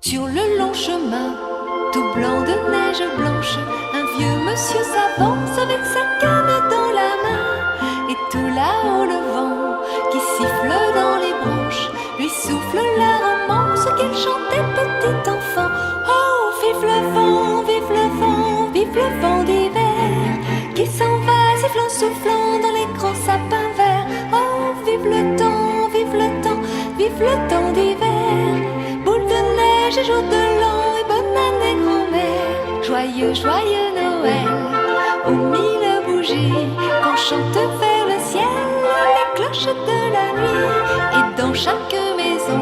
Sur le long chemin, tout blanc de neige blanche, un vieux monsieur s'avance avec sa canne dans la main. Et tout là-haut le vent qui siffle dans les branches lui souffle la romance qu'elle chantait petit enfant. Oh, vive le vent, vive le vent, vive le vent d'hiver qui s'en va sifflant, soufflant dans les grands sapins verts. Oh, vive le temps, vive le temps, vive le temps d'hiver. Boule de neige et jour de l'an et bonne année grand-mère. Joyeux, joyeux Noël, aux mille bougies qu'on chante vers le ciel les cloches de la nuit. Et dans chaque maison,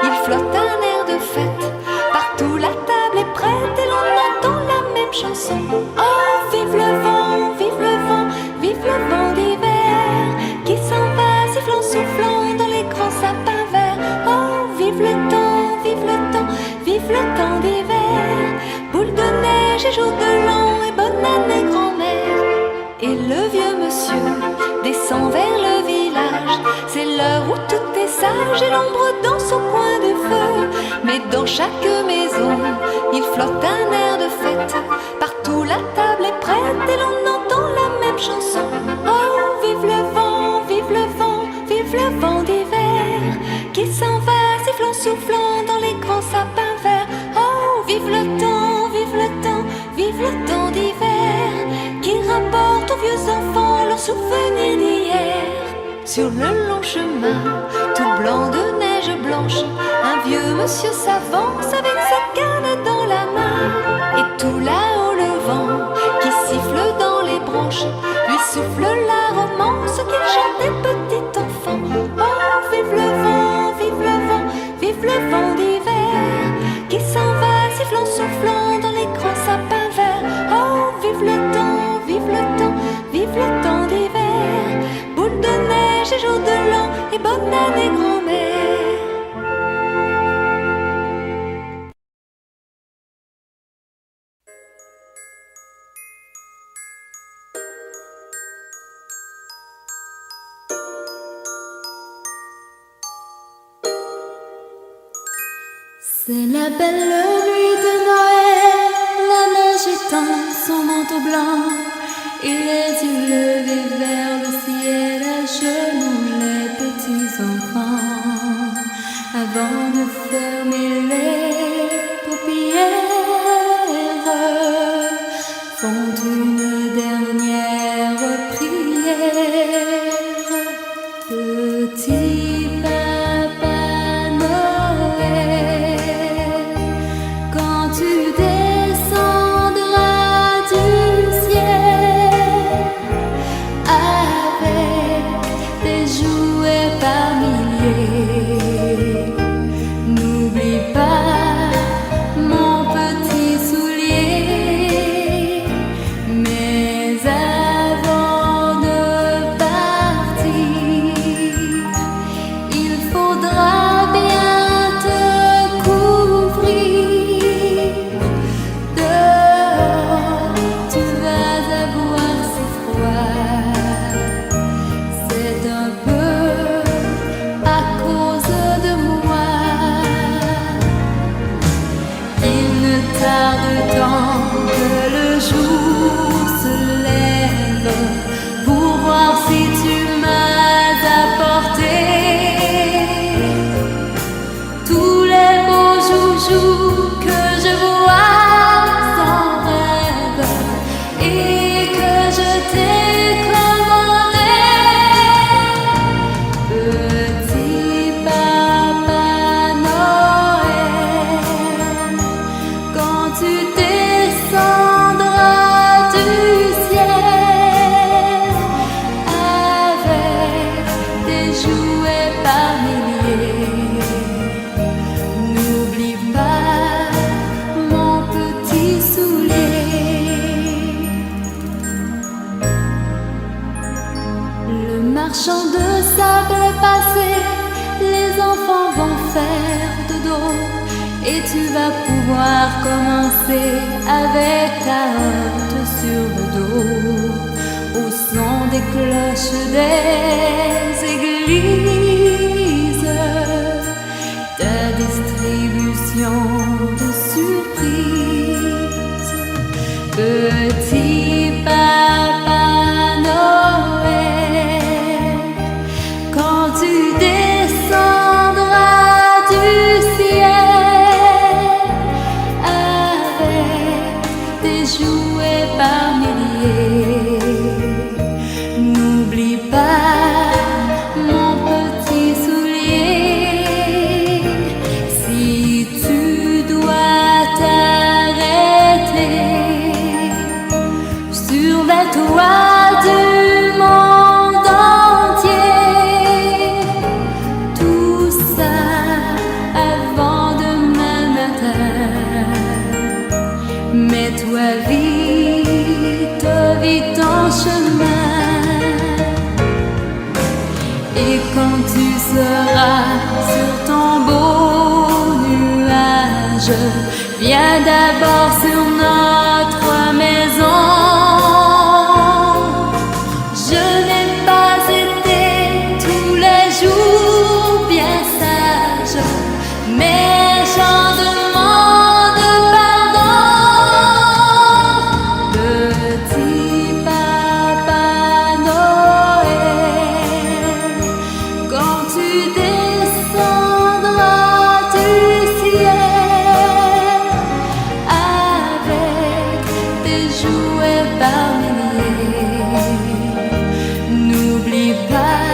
il flotte un air de fête. Partout la table est prête et l'on entend la même chanson. Oh, vive le vent, vive le vent, vive le vent d'hiver qui s'en va sifflant, soufflant dans les grands sapins verts. Oh, vive le temps, vive le temps, vive le temps d'hiver. Boule de neige et jour de l'an et bonne année grand-mère. Et le vieux monsieur descend vers le village. C'est l'heure où tout est sage et l'ombre danse au coin du feu. Mais dans chaque maison, il flotte un air de fête. Partout la table est prête et l'on entend la même chanson. Oh, vive le vent, vive le vent, vive le vent d'hiver qui s'en va sifflant, soufflant dans les grands sapins verts. Oh, vive le temps, vive le temps, vive le temps d'hiver qui rapporte aux vieux enfants leurs souvenirs d'hier. Sur le long chemin, tout blanc de neige blanche, un vieux monsieur s'avance avec sa canne dans la main. Et tout là-haut le vent qui siffle dans les branches lui souffle la romance qu'il chantait petit enfant. Oh, vive le vent, vive le vent, vive le vent d'hiver qui s'en va sifflant, soufflant dans les grands sapins verts. Oh, vive le temps, vive le temps, vive le temps d'hiver. Boule de neige et jour de l'an et bonne année grand-mère. C'est la belle nuit de Noël, la neige étend son manteau blanc et les yeux levés vers le ciel à genoux les petits enfants. Avant de fermer les paupières, font une dernière prière. Petit Papa Noël, quand tu descendras du ciel avec tes jouets par milliers, n'oublie pas mon petit soulier. Mais avant de partir, il faudra bien te couvrir. Dehors, tu vas avoir si froid. C'est un peu à cause de moi. Il ne tarde tant que le jour se lève pour voir si tu m'as apporté tous les beaux joujoux que je vois en rêve et que je t'ai commandé. Petit Papa Noël, quand tu descendras du ciel avec tes jouets par milliers, n'oublie pas mon petit soulier. Le marchand de sable est passé, les enfants vont faire dodo et tu vas pouvoir commencer avec ta hotte sur le dos, au son des cloches des églises. Ta distribution ton beau nuage. Viens d'abord sur notre maison. Je n'ai pas été tous les jours bien sage, mais j'en demande pardon. Petit Papa Noël, quand tu descendras du ciel avec tes jouets par milliers, n'oublie pas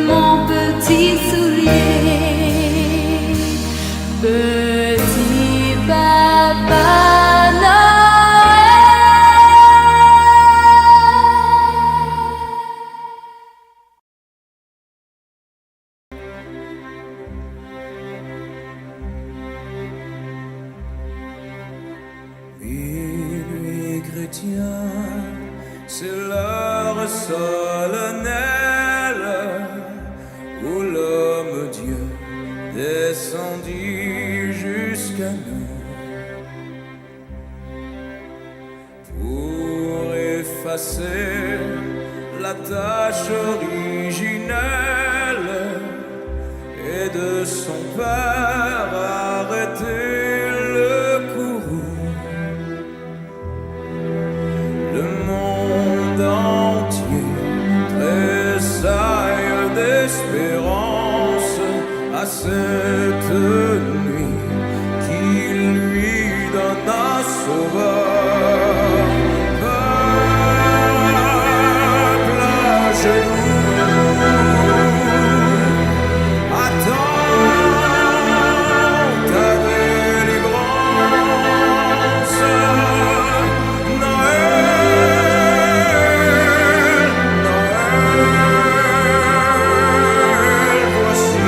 mon petit soulier. Petit Papa Minuit chrétien, c'est l'heure solennelle où l'homme-dieu descendit jusqu'à nous pour effacer la tâche originelle et de son père arrêter le courroux. Le monde entier tressaille d'espérance à cette nuit qui lui donne un sauveur. Peuple à genoux, attends ta délivrance. Noël, Noël, voici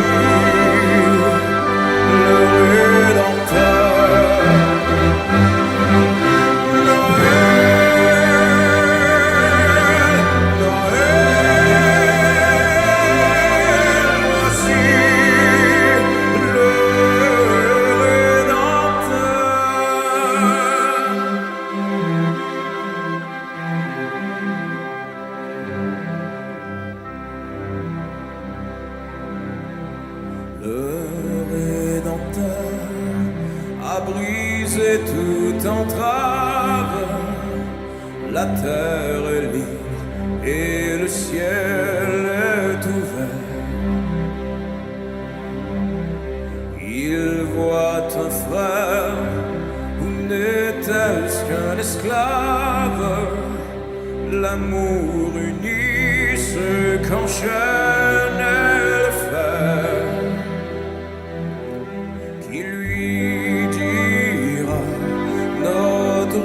le Rédempteur. Noël, Noël, voici le Rédempteur. Le Rédempteur a brisé toute entrave. La terre est libre et le ciel est ouvert. Il voit un frère, où n'est-elle qu'un esclave? L'amour unit ceux qu'enchaînait le fer. Qui lui dira notre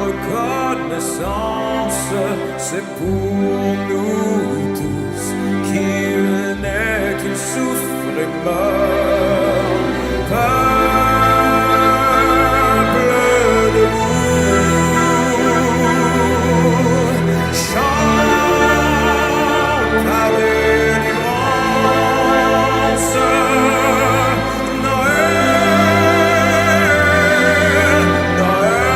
reconnaissance, c'est pour nous tous qu'il naît, qu'il souffre et meurt. Peuple debout, chante ta délivrance. Noël, Noël,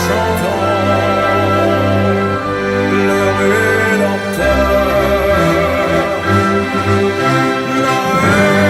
chantons le Rédempteur. Noël,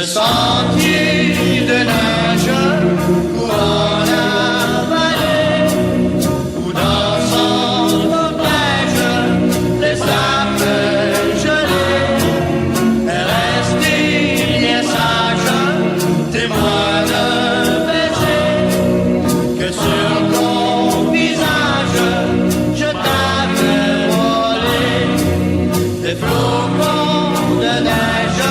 sentier de nage courant la vallée, où dansant nos neiges, les sapins gelés, est resté bien sage, témoin d'un baiser, que sur ton visage, je t'avais volé des flocons de neige.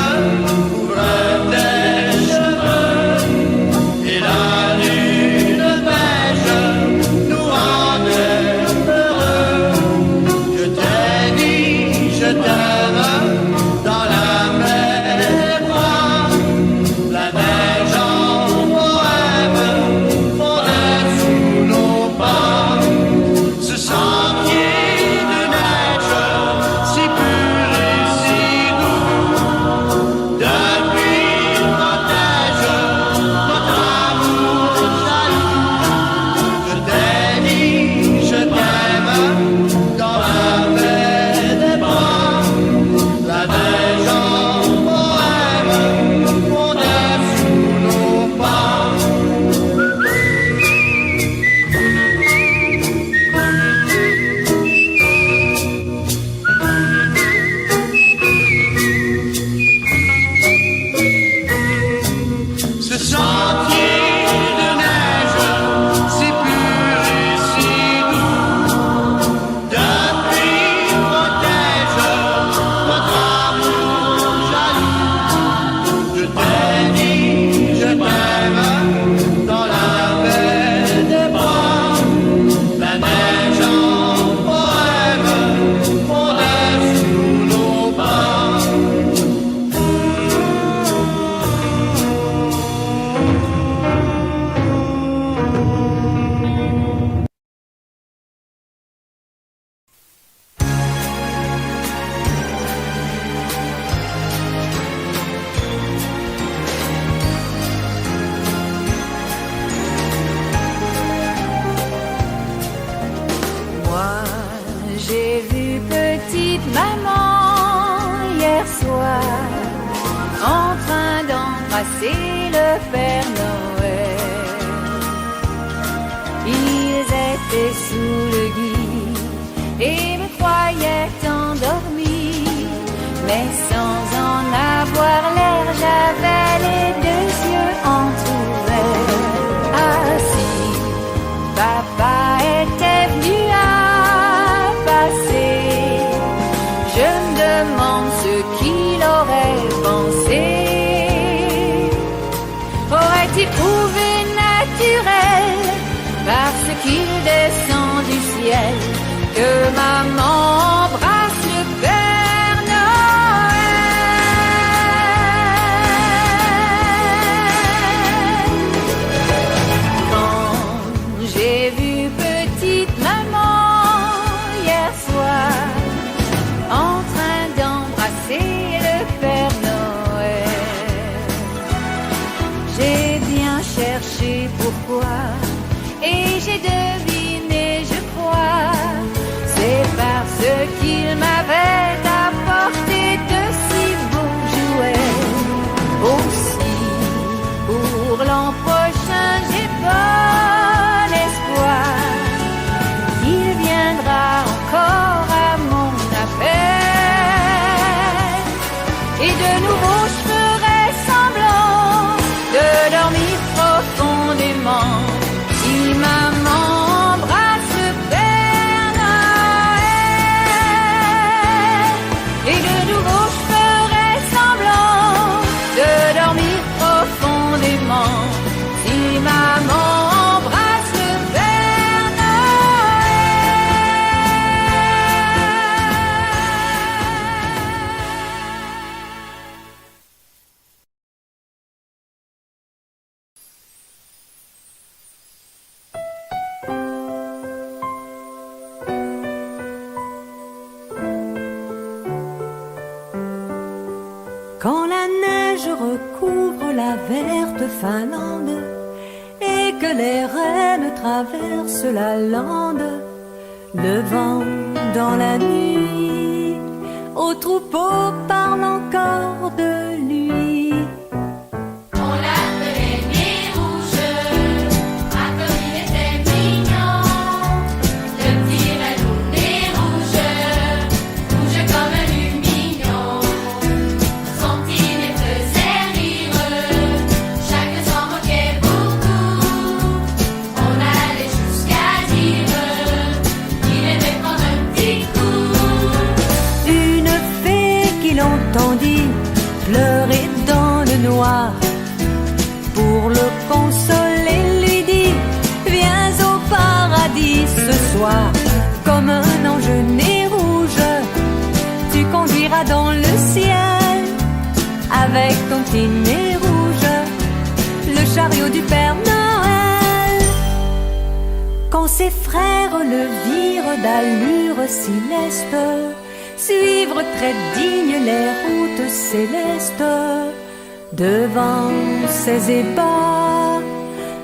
C'est le Père Noël. Ils étaient sous le gui et me croyaient endormi, mais sans en avoir l'air, j'avais les deux yeux entr'ouverts. Assis, papa était venu à passer. Je me demande ce qu'il aurait pensé. Aurait-il trouvé naturel, parce qu'il descend du ciel, que maman embrasse le Père Noël? Quand j'ai vu petite maman hier soir en train d'embrasser le Père Noël, j'ai bien cherché pourquoi, et j'ai deviné, je crois, c'est parce qu'il m'avait apporté de si beaux jouets. Aussi, pour l'an prochain, j'ai bon espoir qu'il viendra encore à mon appel. Et de nouveau, je ferai semblant de dormir profondément. Si maman embrasse le Père Noël, et de nouveau je ferai semblant de dormir profondément. Si maman embrasse le Père Noël. Quand la neige recouvre la verte Finlande et que les rennes traversent la lande, le vent dans la nuit, au troupeau parle encore de lui. dit pleurer dans le noir. Pour le consoler, lui dit viens au paradis ce soir. Comme un ange né rouge, tu conduiras dans le ciel avec ton petit nez rouge, le chariot du Père Noël. Quand ses frères le virent d'allure si leste, suivre très digne les routes célestes, devant ces ébats,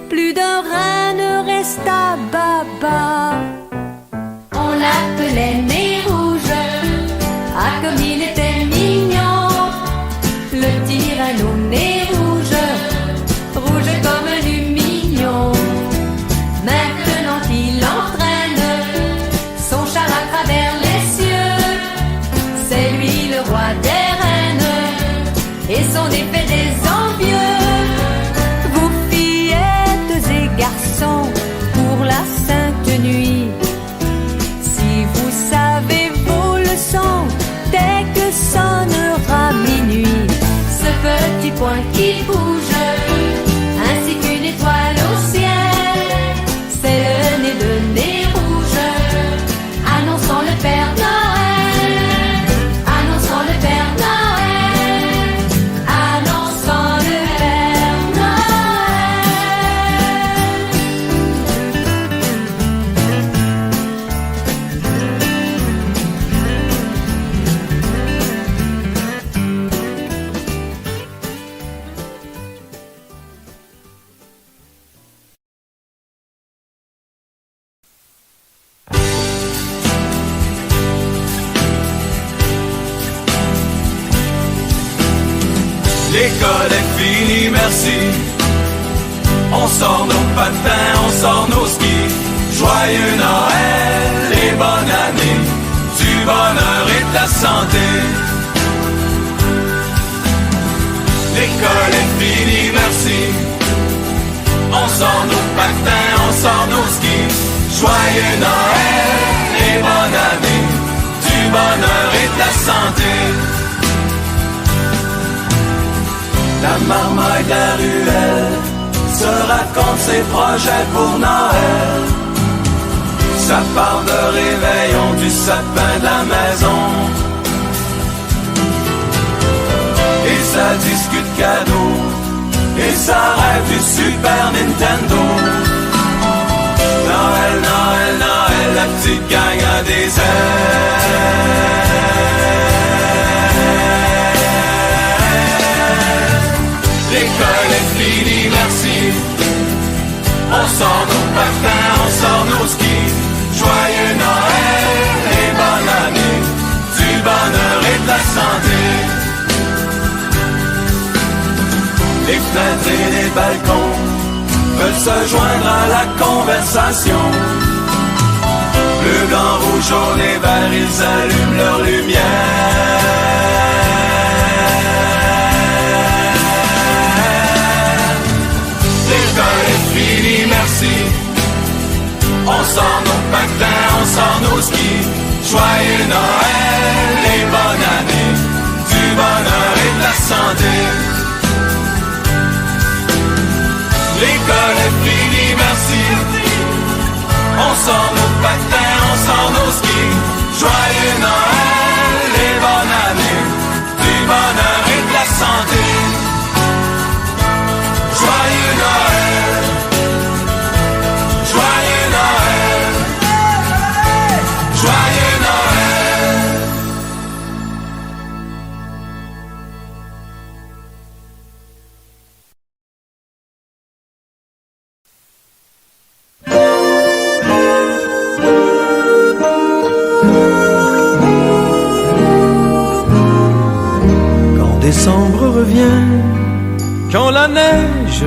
plus d'un rein ne resta baba. On l'appelait Nez Rouge, Ah comme il était mignon, le tyranno nez rouge, rouge comme un lumignon. Maintenant qu'il entraîne son char à travers les cieux, c'est lui le roi des reines et son épée des envieux. Vous fillettes et garçons, pour la sainte nuit, si vous savez vos leçons, dès que sonnera minuit, ce petit point qui bouge, ainsi qu'une étoile au ciel, c'est le nez de Nez Rouge, annonçant le Père Noël, annonçant le Père Noël, annonçant le Père L'école est finie, merci. On sort nos patins, on sort nos skis. Joyeux Noël et bonne année, du bonheur et de la santé. L'école est finie, merci. On sort nos patins, on sort nos skis. Joyeux Noël et bonne année, du bonheur et de la santé. La marmaille de la ruelle se raconte ses projets pour Noël. Ça parle de réveillon, du sapin de la maison. Et ça discute cadeaux, et ça rêve du Super Nintendo. Noël, Noël, Noël, la petite gang a des ailes. L'école est finie, merci. On sort nos patins, on sort nos skis. Joyeux Noël et bonne année, du bonheur et de la santé. Les fenêtres et les balcons peuvent se joindre à la conversation. Bleu, blanc, rouge, jaune et vert, ils allument leur lumière. L'école est finie, merci. On sort nos patins, on sort nos skis. Joyeux Noël et bonne année, du bonheur et de la santé. L'école est finie, merci. On sort nos patins, on sort nos skis. Joyeux Noël et bonne année, du bonheur et de la santé. Joyeux Noël, joyeux Noël, joyeux Noël. Quand décembre revient, quand la neige,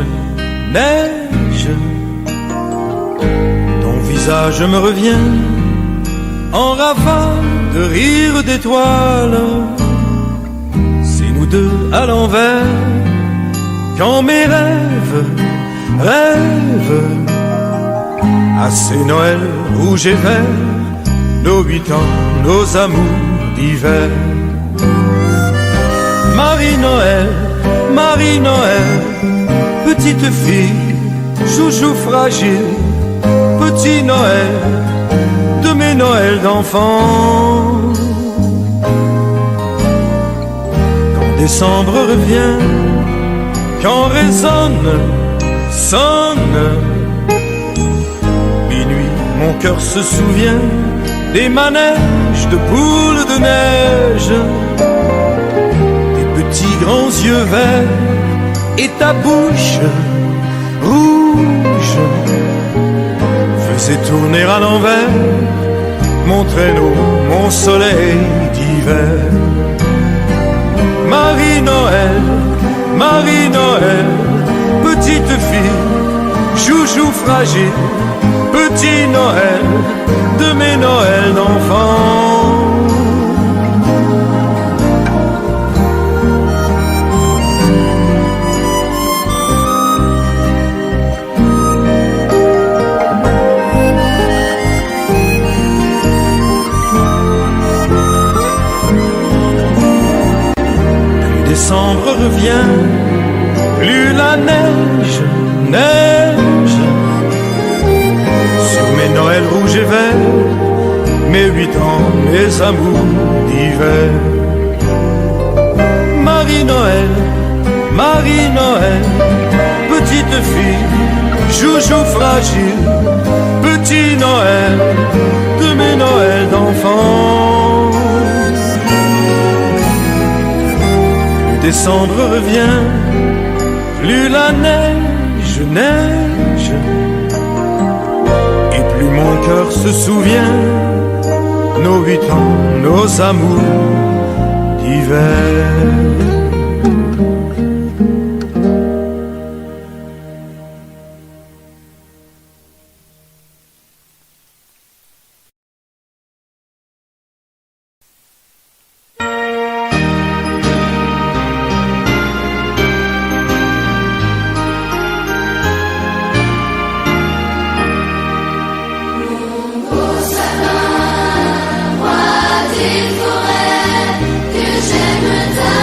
neige, ton visage me revient en rafale de rire d'étoiles. C'est nous deux à l'envers, quand mes rêves, rêves, à ces Noëls rouges et verts, nos 8 ans, nos amours d'hiver. Marie-Noël, Marie-Noël, petite fille, chouchou fragile, petit Noël, de mes Noëls d'enfant. Quand décembre revient, quand résonne, sonne, minuit, mon cœur se souvient des manèges de boules de neige, tes petits grands yeux verts et ta bouche rouge faisait tourner à l'envers mon traîneau, mon soleil d'hiver. Marie-Noël, Marie-Noël, petite fille, chouchou fragile, petit Noël, de mes Noëls d'enfant. Plus décembre revient, plus la neige, neige sur mes Noëls rouges et verts, mes 8 ans, mes amours d'hiver. Marie-Noël, Marie-Noël, petite fille, chouchou fragile, petit Noël, de mes Noëls d'enfant. Plus décembre revient, plus la neige, neige, et plus mon cœur se souvient nos 8 ans, nos amours d'hiver. Roi des forêts, que j'aime ta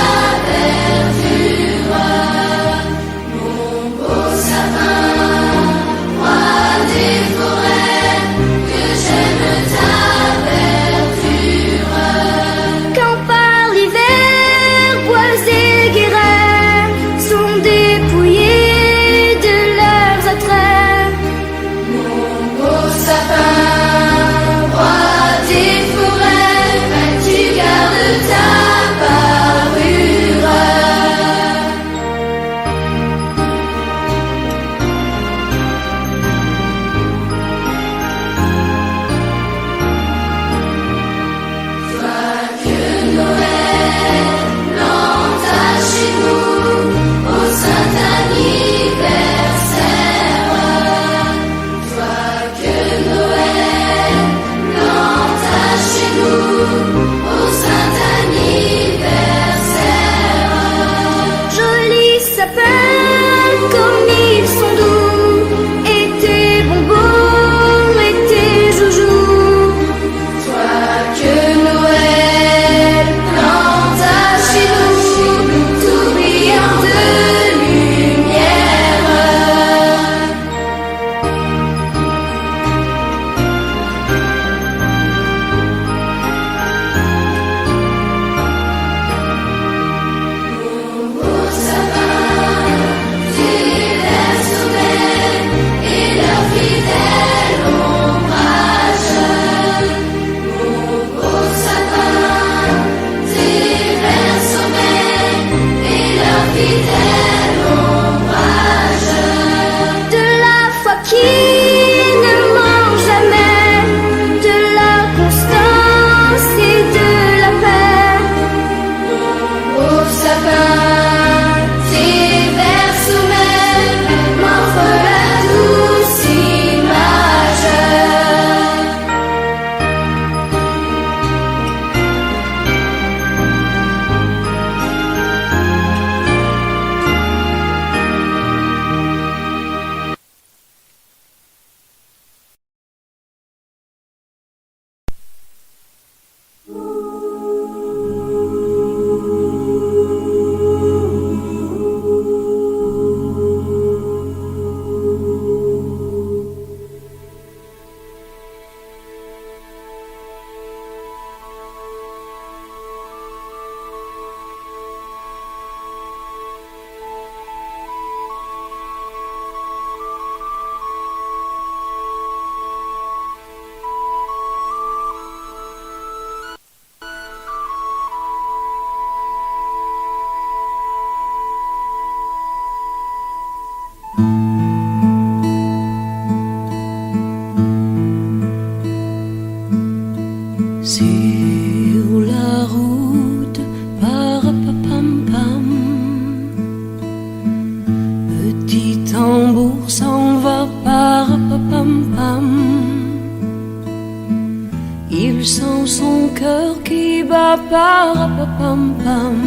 papas, rapapam-pam.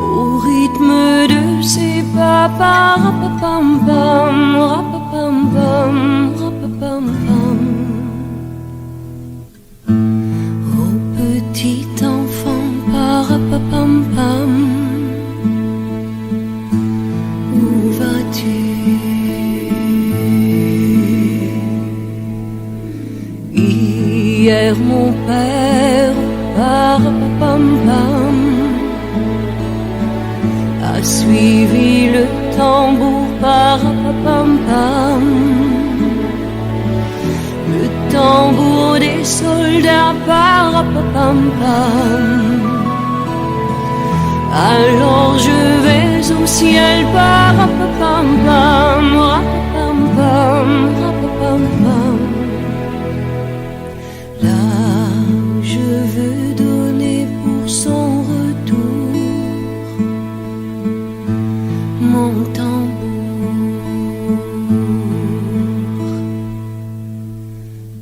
Au rythme de ces papas, rapapam-pam, rapapam-pam, rapapam-pam. Oh petit enfant, parapapam-pam, où vas-tu? Hier mon père, parapapam-pam, a suivi le tambour, parapapam-pam, le tambour des soldats, parapapam-pam. Alors je vais au ciel, parapapam-pam, rapapam-pam, rapapam-pam. Là je veux donner pour son retour mon tambour.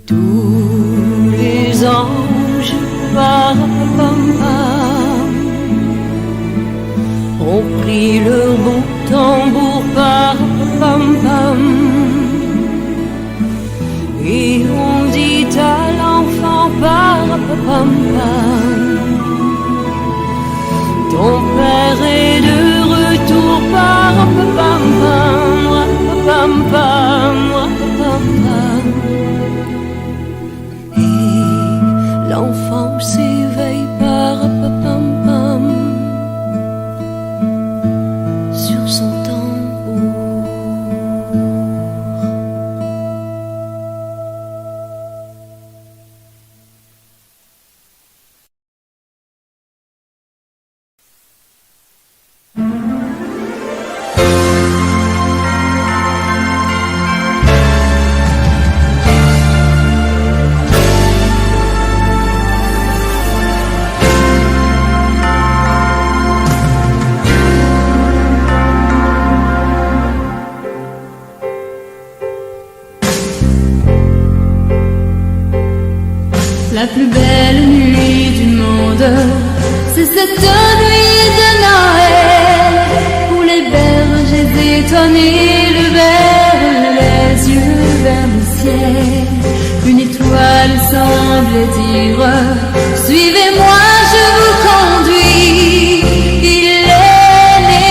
Tous les anges, parapapam-pam, ont pris leur beau tambour, parapapam-pam, et on dit à l'enfant, parapapam-pam, ton père est de retour, parapapam-pam, rapapam-pam, rapapam-pam. Et l'enfant s'éveille, parapapam-pam, sur son tambour. La plus belle nuit du monde, c'est cette nuit de Noël, où les bergers étonnés levèrent les yeux vers le ciel. Une étoile semblait dire, suivez-moi, je vous conduis. Il est né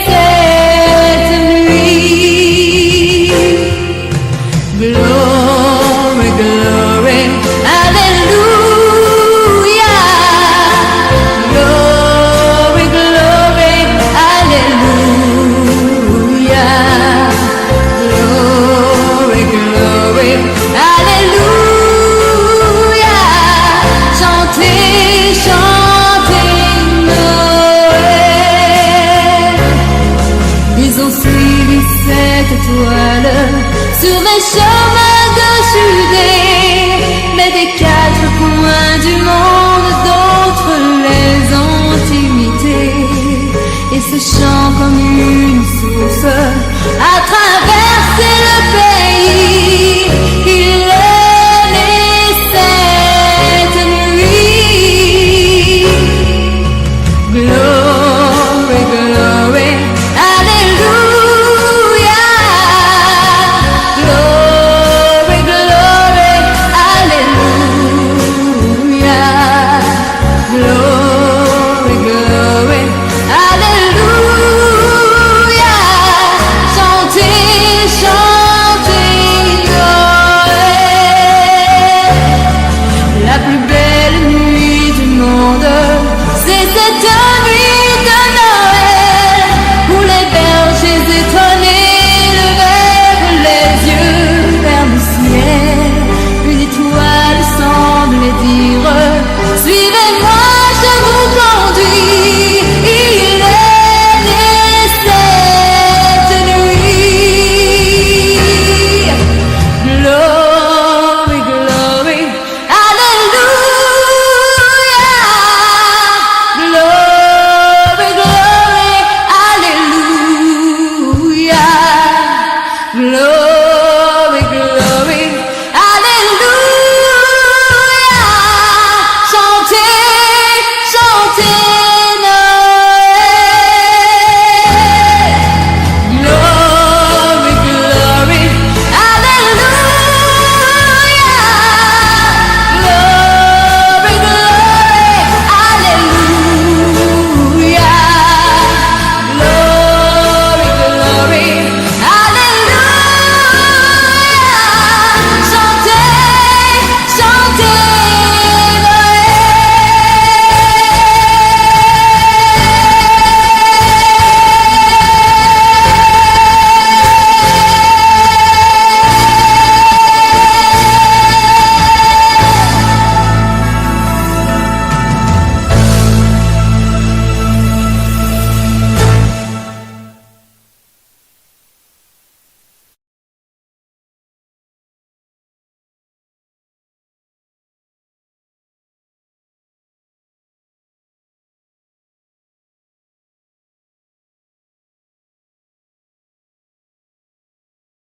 cette nuit. Glory, glory, Alléluia. Glory, glory, Alléluia. Glory, glory, Alléluia. Chantez, chantez Noël. Ils ont suivi cette étoile sur les chemins de Judée, mais des quatre coins du monde, d'autres les ont imités. Et ce chant comme une source à travers